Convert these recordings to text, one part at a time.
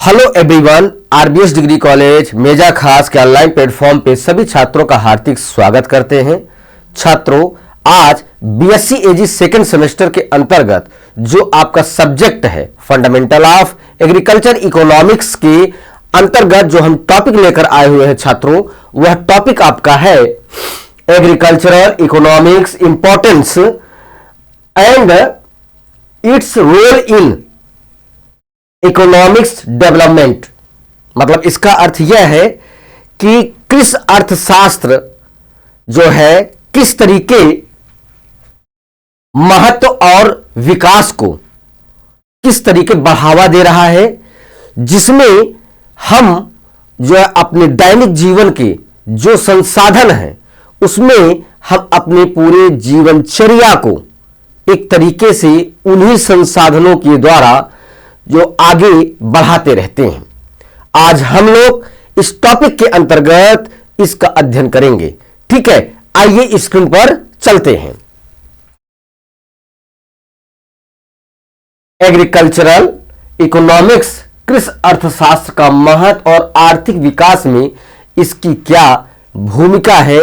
Hello everyone, RBS degree college Meja खास के online platform पे सभी छात्रों का हार्दिक स्वागत करते हैं। छात्रों, आज बीएससी एजी सेकेंड सेमेस्टर के अंतर्गत जो आपका सब्जेक्ट है फंडामेंटल ऑफ एग्रीकल्चर इकोनॉमिक्स के अंतर्गत जो हम टॉपिक लेकर आए हुए हैं छात्रों, वह टॉपिक आपका है agricultural economics importance and its role in economics development. मतलब इसका अर्थ यह है कि कृषि अर्थशास्त्र जो है किस तरीके महत्व और विकास को किस तरीके बढ़ावा दे रहा है, जिसमें हम जो है अपने दैनिक जीवन के जो संसाधन हैं उसमें हम अपने पूरे जीवनचर्या को एक तरीके से उन्हीं संसाधनों के द्वारा जो आगे बढ़ाते रहते हैं। आज हम लोग इस टॉपिक के अंतर्गत इसका अध्ययन करेंगे। ठीक है, आइए स्क्रीन पर चलते हैं। एग्रीकल्चरल इकोनॉमिक्स कृषि अर्थशास्त्र का महत्व और आर्थिक विकास में इसकी क्या भूमिका है।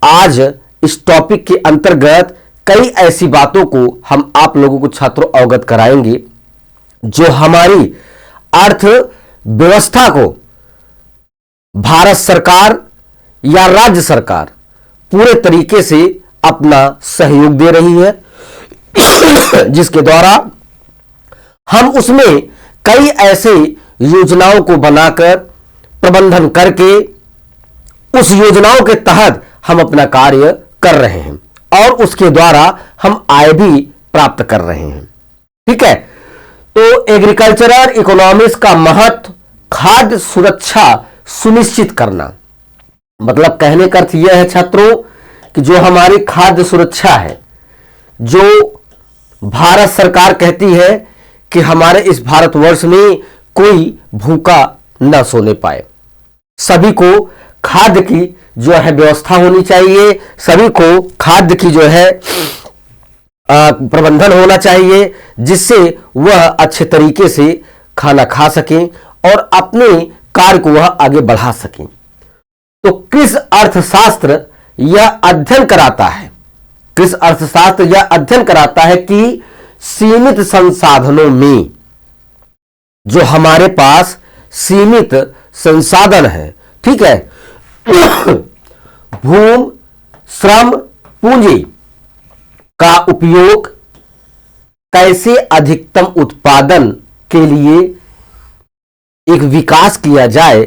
आज इस टॉपिक के अंतर्गत कई ऐसी बातों को हम आप लोगों को छात्रों अवगत कराएंगे जो हमारी अर्थव्यवस्था को भारत सरकार या राज्य सरकार पूरे तरीके से अपना सहयोग दे रही है, जिसके द्वारा हम उसमें कई ऐसे योजनाओं को बनाकर प्रबंधन करके उस योजनाओं के तहत हम अपना कार्य कर रहे हैं और उसके द्वारा हम आय भी प्राप्त कर रहे हैं। ठीक है, तो एग्रीकल्चरल इकोनॉमिक्स का महत्व खाद्य सुरक्षा सुनिश्चित करना। मतलब कहने का अर्थ यह है छात्रों कि जो हमारी खाद्य सुरक्षा है, जो भारत सरकार कहती है कि हमारे इस भारतवर्ष में कोई भूखा न सोने पाए, सभी को खाद्य की जो है व्यवस्था होनी चाहिए, सभी को खाद्य की जो है प्रबंधन होना चाहिए, जिससे वह अच्छे तरीके से खाना खा सकें और अपने कार्य को वह आगे बढ़ा सकें। तो कृषि अर्थशास्त्र यह अध्ययन कराता है, कृषि अर्थशास्त्र यह अध्ययन कराता है कि सीमित संसाधनों में जो हमारे पास सीमित संसाधन है, ठीक है, भूमि, श्रम, पूंजी का उपयोग कैसे अधिकतम उत्पादन के लिए एक विकास किया जाए,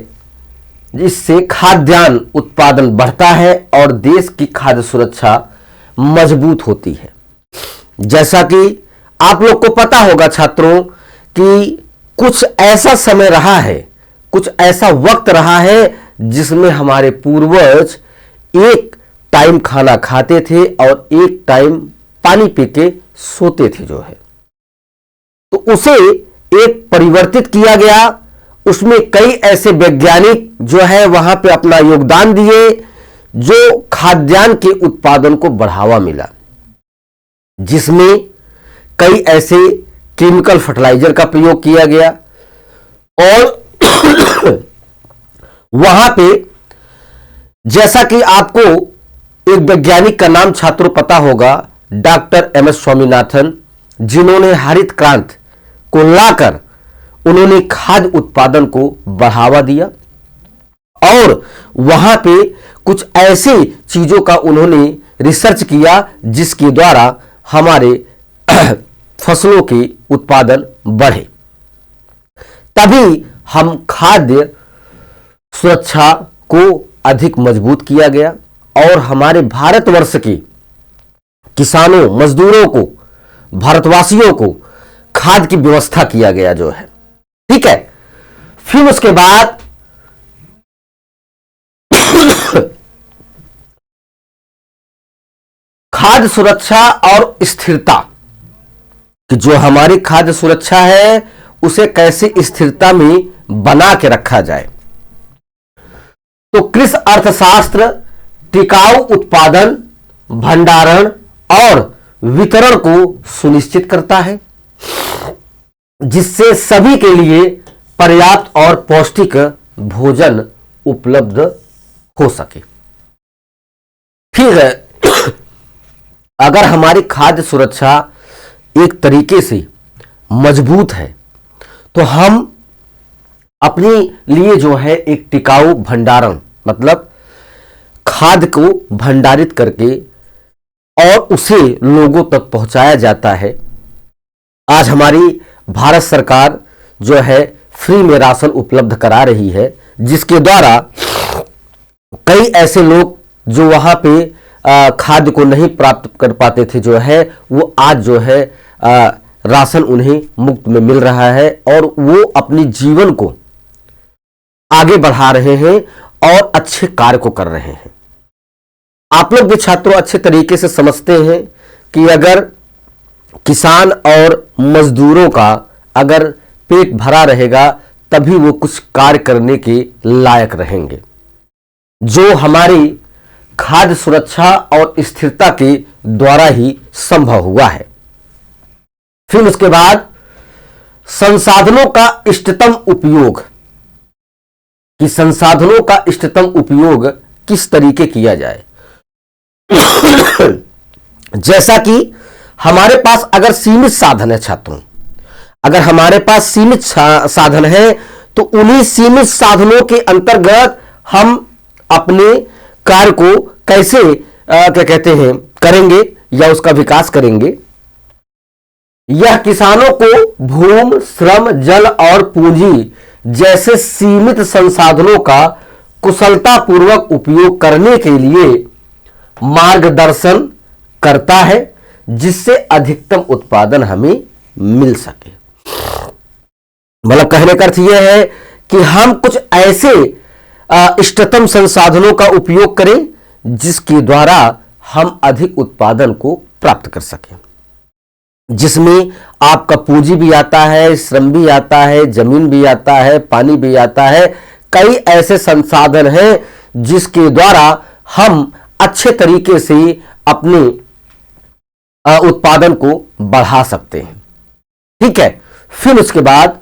जिससे खाद्यान्न उत्पादन बढ़ता है और देश की खाद्य सुरक्षा मजबूत होती है। जैसा कि आप लोग को पता होगा छात्रों कि कुछ ऐसा समय रहा है, कुछ ऐसा वक्त रहा है जिसमें हमारे पूर्वज एक टाइम खाना खाते थे और एक टाइम पानी पी के सोते थे जो है, तो उसे एक परिवर्तित किया गया। उसमें कई ऐसे वैज्ञानिक जो है वहां पे अपना योगदान दिए, जो खाद्यान्न के उत्पादन को बढ़ावा मिला, जिसमें कई ऐसे केमिकल फर्टिलाइजर का प्रयोग किया गया और वहां पे जैसा कि आपको एक वैज्ञानिक का नाम छात्रों पता होगा, डॉक्टर एम एस स्वामीनाथन, जिन्होंने हरित क्रांति को लाकर उन्होंने खाद्य उत्पादन को बढ़ावा दिया और वहां पे कुछ ऐसी चीजों का उन्होंने रिसर्च किया जिसके द्वारा हमारे फसलों के उत्पादन बढ़े, तभी हम खाद्य सुरक्षा को अधिक मजबूत किया गया और हमारे भारतवर्ष के किसानों, मजदूरों को, भारतवासियों को खाद्य की व्यवस्था किया गया जो है। ठीक है, फिर उसके बाद खाद्य सुरक्षा और स्थिरता कि जो हमारी खाद्य सुरक्षा है उसे कैसे स्थिरता में बना के रखा जाए। तो कृषि अर्थशास्त्र टिकाऊ उत्पादन, भंडारण और वितरण को सुनिश्चित करता है, जिससे सभी के लिए पर्याप्त और पौष्टिक भोजन उपलब्ध हो सके। फिर अगर हमारी खाद्य सुरक्षा एक तरीके से मजबूत है तो हम अपने लिए जो है एक टिकाऊ भंडारण, मतलब खाद्य को भंडारित करके और उसे लोगों तक पहुंचाया जाता है। आज हमारी भारत सरकार जो है फ्री में राशन उपलब्ध करा रही है, जिसके द्वारा कई ऐसे लोग जो वहां पे खाद्य को नहीं प्राप्त कर पाते थे जो है वो आज जो है राशन उन्हें मुफ्त में मिल रहा है और वो अपने जीवन को आगे बढ़ा रहे हैं और अच्छे कार्य को कर रहे हैं। आप लोग भी छात्रों अच्छे तरीके से समझते हैं कि अगर किसान और मजदूरों का अगर पेट भरा रहेगा तभी वो कुछ कार्य करने के लायक रहेंगे, जो हमारी खाद्य सुरक्षा और स्थिरता के द्वारा ही संभव हुआ है। फिर उसके बाद संसाधनों का इष्टतम उपयोग, कि संसाधनों का इष्टतम उपयोग किस तरीके किया जाए। जैसा कि हमारे पास अगर सीमित साधन है छात्रों, अगर हमारे पास सीमित साधन है तो उन्हीं सीमित साधनों के अंतर्गत हम अपने कार्य को कैसे क्या कहते हैं करेंगे या उसका विकास करेंगे। यह किसानों को भूमि, श्रम, जल और पूंजी जैसे सीमित संसाधनों का कुशलतापूर्वक उपयोग करने के लिए मार्गदर्शन करता है, जिससे अधिकतम उत्पादन हमें मिल सके। मतलब कहने का अर्थ यह है कि हम कुछ ऐसे इष्टतम संसाधनों का उपयोग करें जिसके द्वारा हम अधिक उत्पादन को प्राप्त कर सकें, जिसमें आपका पूंजी भी आता है, श्रम भी आता है, जमीन भी आता है, पानी भी आता है। कई ऐसे संसाधन हैं जिसके द्वारा हम अच्छे तरीके से अपने उत्पादन को बढ़ा सकते हैं। ठीक है। फिर उसके बाद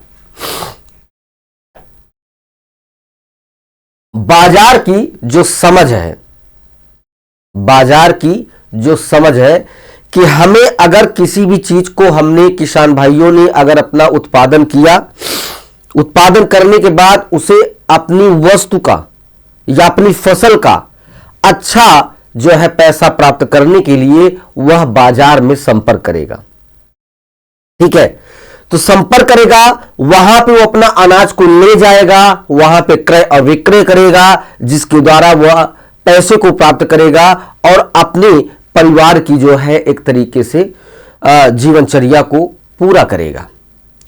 बाजार की जो समझ है, बाजार की जो समझ है कि हमें अगर किसी भी चीज को हमने किसान भाइयों ने अगर अपना उत्पादन किया, उत्पादन करने के बाद उसे अपनी वस्तु का या अपनी फसल का अच्छा जो है पैसा प्राप्त करने के लिए वह बाजार में संपर्क करेगा। ठीक है। तो संपर्क करेगा, वहां पे वो अपना अनाज को ले जाएगा, वहां पे क्रय और विक्रय करेगा, जिसके द्वारा वह पैसे को प्राप्त करेगा और अपने परिवार की जो है एक तरीके से जीवनचर्या को पूरा करेगा।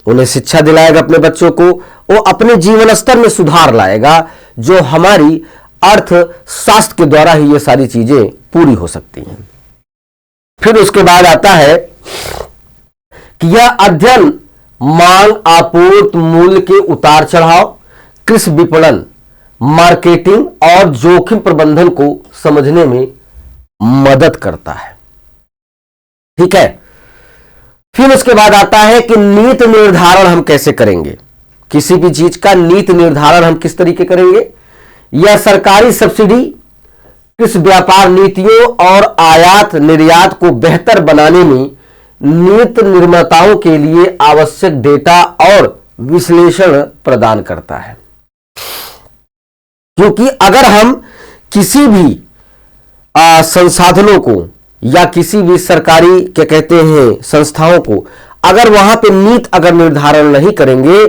उन्हें शिक्षा दिलाएगा अपने बच्चों को, वो अपने जीवन स्तर में सुधार लाएगा, जो हमारी अर्थशास्त्र के द्वारा ही ये सारी चीजें पूरी हो सकती हैं। फिर उसके बाद आता है कि यह अध्ययन मांग, आपूर्ति, मूल्य के उतार चढ़ाव, कृषि विपणन, मार्केटिंग और जोखिम प्रबंधन को समझने में मदद करता है। ठीक है। फिर उसके बाद आता है कि नीति निर्धारण हम कैसे करेंगे, किसी भी चीज का नीति निर्धारण हम किस तरीके करेंगे। यह सरकारी सब्सिडी, कृषि व्यापार नीतियों और आयात निर्यात को बेहतर बनाने में नीति निर्माताओं के लिए आवश्यक डेटा और विश्लेषण प्रदान करता है। क्योंकि अगर हम किसी भी संसाधनों को या किसी भी सरकारी क्या कहते हैं संस्थाओं को अगर वहां पे नीति अगर निर्धारण नहीं करेंगे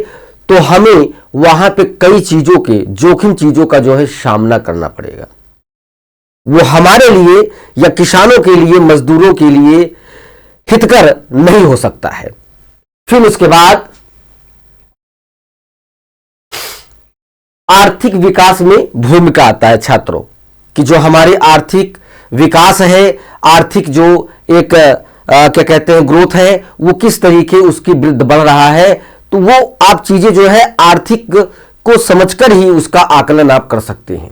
तो हमें वहां पे कई चीजों के जोखिम चीजों का जो है सामना करना पड़ेगा। वो हमारे लिए या किसानों के लिए, मजदूरों के लिए हितकर नहीं हो सकता है। फिर उसके बाद आर्थिक विकास में भूमिका आता है छात्रों, कि जो हमारे आर्थिक विकास है, आर्थिक जो एक क्या कहते हैं ग्रोथ है, वो किस तरीके उसकी वृद्धि बढ़ रहा है, तो वो आप चीजें जो है आर्थिक को समझकर ही उसका आकलन आप कर सकते हैं।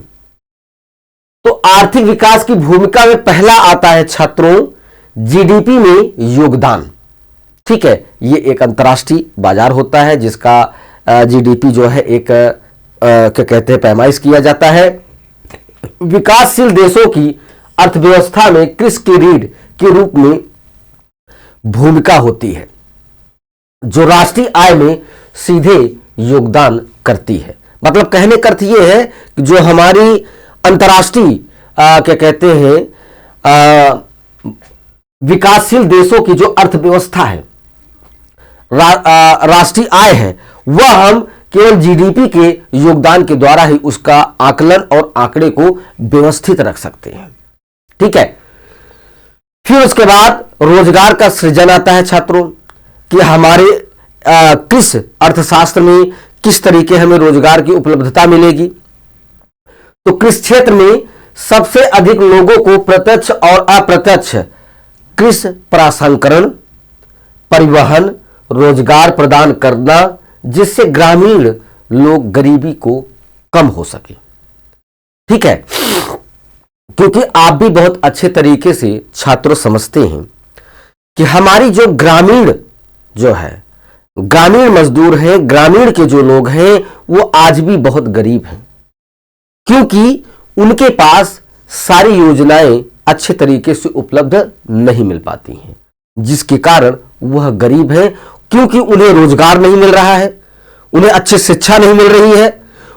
तो आर्थिक विकास की भूमिका में पहला आता है छात्रों जीडीपी में योगदान। ठीक है। ये एक अंतर्राष्ट्रीय बाजार होता है जिसका जीडीपी जो है एक क्या कहते हैं पैमाइश किया जाता है। विकासशील देशों की अर्थव्यवस्था में कृषि की रीढ़ के रूप में भूमिका होती है, जो राष्ट्रीय आय में सीधे योगदान करती है। मतलब कहने का अर्थ यह है कि जो हमारी अंतर्राष्ट्रीय क्या कहते हैं विकासशील देशों की जो अर्थव्यवस्था है, राष्ट्रीय आय है, वह हम केवल जीडीपी के योगदान के द्वारा ही उसका आकलन और आंकड़े को व्यवस्थित रख सकते हैं। ठीक है। फिर उसके बाद रोजगार का सृजन आता है छात्रों, कि हमारे कृषि अर्थशास्त्र में किस तरीके हमें रोजगार की उपलब्धता मिलेगी। तो कृषि क्षेत्र में सबसे अधिक लोगों को प्रत्यक्ष और अप्रत्यक्ष कृषि प्रसंस्करण, परिवहन, रोजगार प्रदान करना, जिससे ग्रामीण लोग गरीबी को कम हो सके। ठीक है। क्योंकि आप भी बहुत अच्छे तरीके से छात्रों समझते हैं कि हमारी जो ग्रामीण जो है, ग्रामीण मजदूर हैं, ग्रामीण के जो लोग हैं, वो आज भी बहुत गरीब हैं, क्योंकि उनके पास सारी योजनाएं अच्छे तरीके से उपलब्ध नहीं मिल पाती हैं, जिसके कारण वह गरीब है। क्योंकि उन्हें रोजगार नहीं मिल रहा है, उन्हें अच्छी शिक्षा नहीं मिल रही है,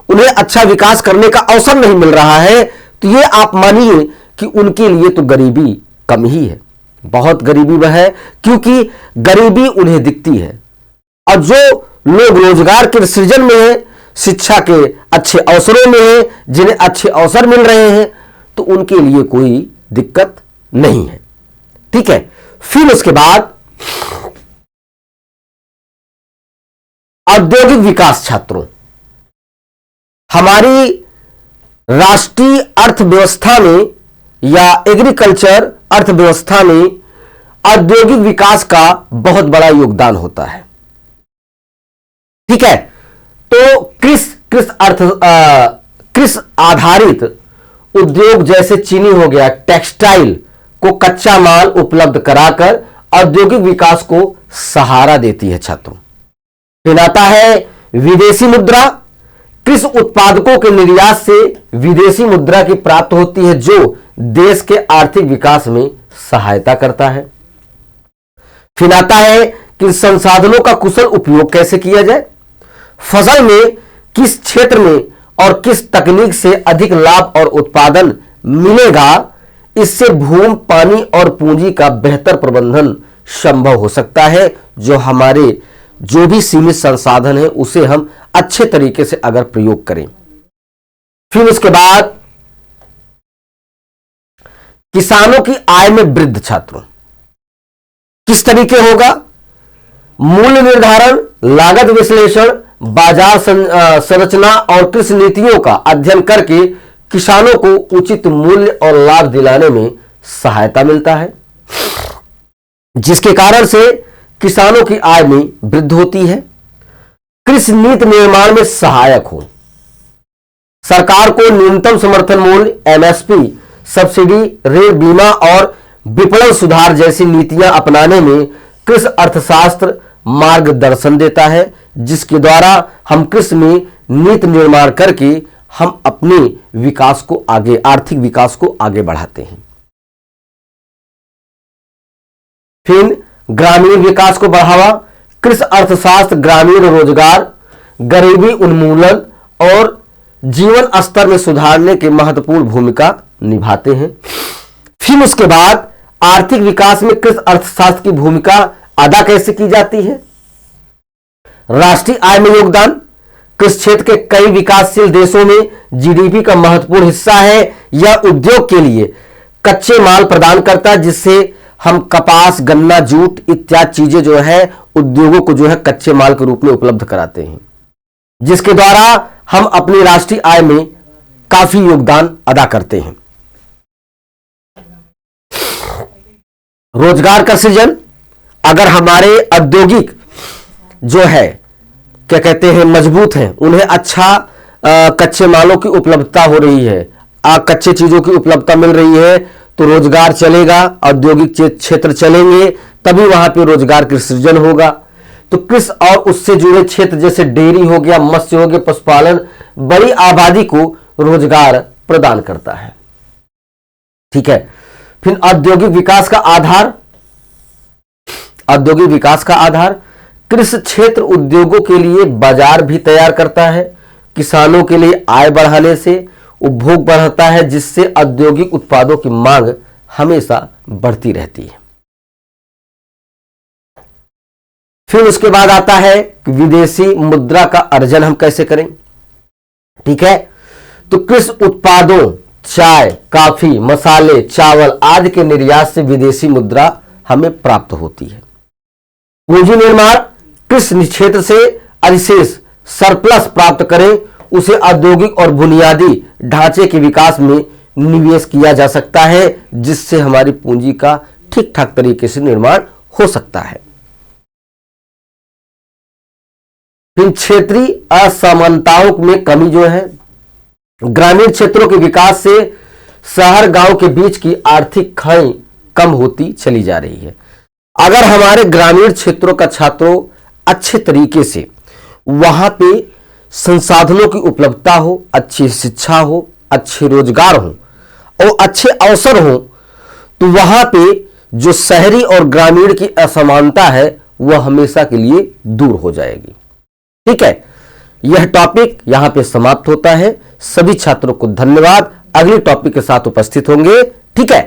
उन्हें अच्छा विकास करने का अवसर नहीं मिल रहा है। तो ये आप मानिए कि उनके लिए तो गरीबी कम ही है, बहुत गरीबी वह है, क्योंकि गरीबी उन्हें दिखती है। और जो लोग रोजगार के सृजन में है, शिक्षा के अच्छे अवसरों में है, जिन्हें अच्छे अवसर मिल रहे हैं, तो उनके लिए कोई दिक्कत नहीं है। ठीक है। फिर उसके बाद औद्योगिक विकास छात्रों, हमारी राष्ट्रीय अर्थव्यवस्था में या एग्रीकल्चर अर्थव्यवस्था में औद्योगिक विकास का बहुत बड़ा योगदान होता है। ठीक है। तो कृषि आधारित उद्योग जैसे चीनी हो गया, टेक्सटाइल को कच्चा माल उपलब्ध कराकर औद्योगिक विकास को सहारा देती है छात्रों। फिर आता है विदेशी मुद्रा। कृषि उत्पादकों के निर्यात से विदेशी मुद्रा की प्राप्त होती है, जो देश के आर्थिक विकास में सहायता करता है। फिर आता है कि संसाधनों का कुशल उपयोग कैसे किया जाए, फसल में किस क्षेत्र में और किस तकनीक से अधिक लाभ और उत्पादन मिलेगा, इससे भूमि, पानी और पूंजी का बेहतर प्रबंधन संभव हो सकता है। जो हमारे जो भी सीमित संसाधन है, उसे हम अच्छे तरीके से अगर प्रयोग करें। फिर उसके बाद किसानों की आय में वृद्धि छात्रों किस तरीके होगा, मूल्य निर्धारण, लागत विश्लेषण, बाजार संरचना और कृषि नीतियों का अध्ययन करके किसानों को उचित मूल्य और लाभ दिलाने में सहायता मिलता है, जिसके कारण से किसानों की आय में वृद्धि होती है। कृषि नीति निर्माण में सहायक हो, सरकार को न्यूनतम समर्थन मूल्य, एमएसपी, सब्सिडी, ऋण, बीमा और विपणन सुधार जैसी नीतियां अपनाने में कृषि अर्थशास्त्र मार्गदर्शन देता है, जिसके द्वारा हम कृषि में नीति निर्माण करके हम अपने विकास को आगे, आर्थिक विकास को आगे बढ़ाते हैं। फिर ग्रामीण विकास को बढ़ावा। कृषि अर्थशास्त्र ग्रामीण रोजगार, गरीबी उन्मूलन और जीवन स्तर में सुधारने की महत्वपूर्ण भूमिका निभाते हैं। फिर उसके बाद आर्थिक विकास में कृषि अर्थशास्त्र की भूमिका अदा कैसे की जाती है। राष्ट्रीय आय में योगदान। कृषि क्षेत्र के कई विकासशील देशों में जीडीपी का महत्वपूर्ण हिस्सा है। यह उद्योग के लिए कच्चे माल प्रदान करता है, जिससे हम कपास, गन्ना, जूट इत्यादि चीजें जो है उद्योगों को जो है कच्चे माल के रूप में उपलब्ध कराते हैं, जिसके द्वारा हम अपनी राष्ट्रीय आय में काफी योगदान अदा करते हैं। रोजगार का सृजन। अगर हमारे औद्योगिक जो है क्या कहते हैं मजबूत हैं, उन्हें अच्छा कच्चे मालों की उपलब्धता हो रही है, कच्चे चीजों की उपलब्धता मिल रही है, तो रोजगार चलेगा, औद्योगिक क्षेत्र चलेंगे, तभी वहां पे रोजगार का सृजन होगा। तो कृषि और उससे जुड़े क्षेत्र जैसे डेयरी हो गया, मत्स्य हो गया, पशुपालन बड़ी आबादी को रोजगार प्रदान करता है। ठीक है। फिर औद्योगिक विकास का आधार, औद्योगिक विकास का आधार कृषि क्षेत्र उद्योगों के लिए बाजार भी तैयार करता है, किसानों के लिए आय बढ़ाने से उपभोग बढ़ता है, जिससे औद्योगिक उत्पादों की मांग हमेशा बढ़ती रहती है। फिर उसके बाद आता है कि विदेशी मुद्रा का अर्जन हम कैसे करें। ठीक है। तो कृषि उत्पादों चाय, कॉफी, मसाले, चावल आदि के निर्यात से विदेशी मुद्रा हमें प्राप्त होती है। पूंजी निर्माण कृषि क्षेत्र से अधिशेष सरप्लस प्राप्त करें, उसे औद्योगिक और बुनियादी ढांचे के विकास में निवेश किया जा सकता है, जिससे हमारी पूंजी का ठीक ठाक तरीके से निर्माण हो सकता है। फिर क्षेत्रीय असमानताओं में कमी जो है, ग्रामीण क्षेत्रों के विकास से शहर गांव के बीच की आर्थिक खाई कम होती चली जा रही है। अगर हमारे ग्रामीण क्षेत्रों का छात्रों अच्छे तरीके से वहां पे संसाधनों की उपलब्धता हो, अच्छी शिक्षा हो, अच्छे रोजगार हो और अच्छे अवसर हो, तो वहां पे जो शहरी और ग्रामीण की असमानता है वह हमेशा के लिए दूर हो जाएगी। ठीक है। यह टॉपिक यहां पे समाप्त होता है। सभी छात्रों को धन्यवाद। अगले टॉपिक के साथ उपस्थित होंगे। ठीक है।